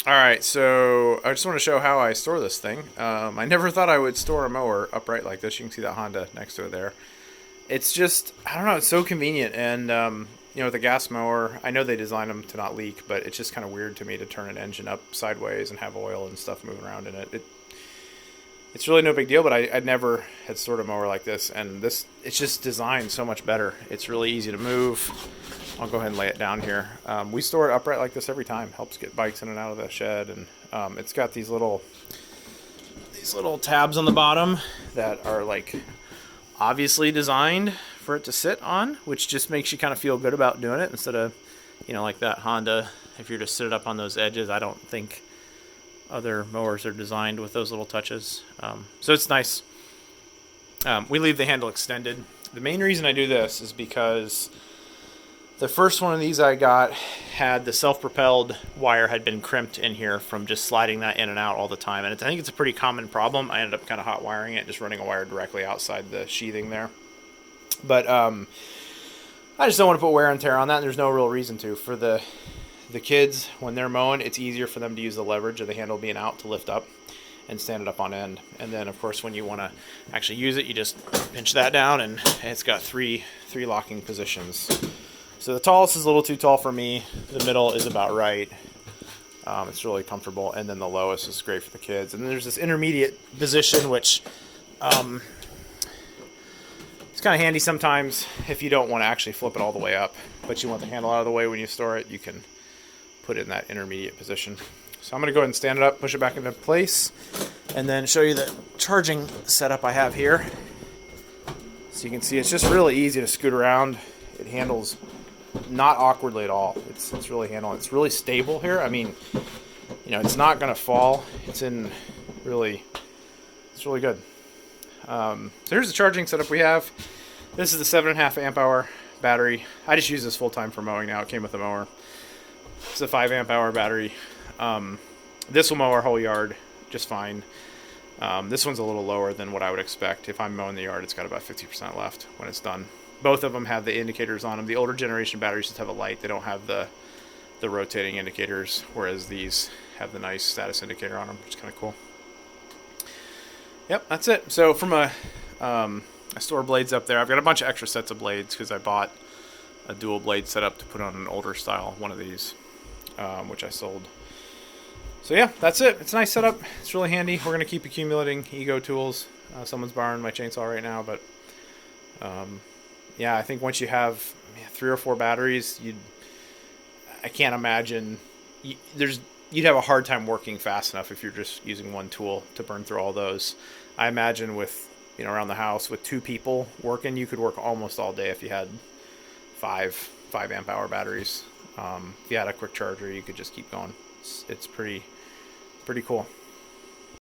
Alright, so I just want to show how I store this thing. I never thought I would store a mower upright like this. You can see that Honda next to it there. It's just, I don't know, it's so convenient. And, with a gas mower, I know they designed them to not leak, but it's just kind of weird to me to turn an engine up sideways and have oil and stuff moving around in it. It's really no big deal, but I never had stored a mower like this. And it's just designed so much better. It's really easy to move. I'll go ahead and lay it down here. We store it upright like this every time. Helps get bikes in and out of the shed, and it's got these little tabs on the bottom that are like obviously designed for it to sit on, which just makes you kind of feel good about doing it instead of, like that Honda. If you're to sit it up on those edges, I don't think other mowers are designed with those little touches. So it's nice. We leave the handle extended. The main reason I do this is because the first one of these I got had the self-propelled wire had been crimped in here from just sliding that in and out all the time. And I think it's a pretty common problem. I ended up kind of hot wiring it, just running a wire directly outside the sheathing there. But I just don't want to put wear and tear on that, and there's no real reason to. For the kids, when they're mowing, it's easier for them to use the leverage of the handle being out to lift up and stand it up on end. And then, of course, when you want to actually use it, you just pinch that down, and it's got three locking positions. So the tallest is a little too tall for me. The middle is about right. It's really comfortable. And then the lowest is great for the kids. And then there's this intermediate position, which it's kind of handy sometimes if you don't want to actually flip it all the way up, but you want the handle out of the way when you store it. You can put it in that intermediate position. So I'm going to go ahead and stand it up, push it back into place, and then show you the charging setup I have here. So you can see it's just really easy to scoot around. It handles not awkwardly at all. It's really handling. It's really stable here. I mean, it's not going to fall. It's really good. So here's the charging setup we have. This is the 7.5 amp hour battery. I just use this full time for mowing now. It came with the mower. It's a 5 amp hour battery. This will mow our whole yard just fine. This one's a little lower than what I would expect. If I'm mowing the yard, it's got about 50% left when it's done. Both of them have the indicators on them. The older generation batteries just have a light. They don't have the rotating indicators, whereas these have the nice status indicator on them, which is kind of cool. Yep, that's it. So from I store blades up there. I've got a bunch of extra sets of blades because I bought a dual blade setup to put on an older style one of these, which I sold. So yeah, that's it. It's a nice setup. It's really handy. We're going to keep accumulating Ego tools. Someone's borrowing my chainsaw right now, but yeah, I think once you have 3 or 4 batteries, I can't imagine you'd have a hard time working fast enough if you're just using one tool to burn through all those. I imagine with around the house with 2 people working, you could work almost all day if you had 5 amp hour batteries. If you had a quick charger, you could just keep going. It's pretty cool.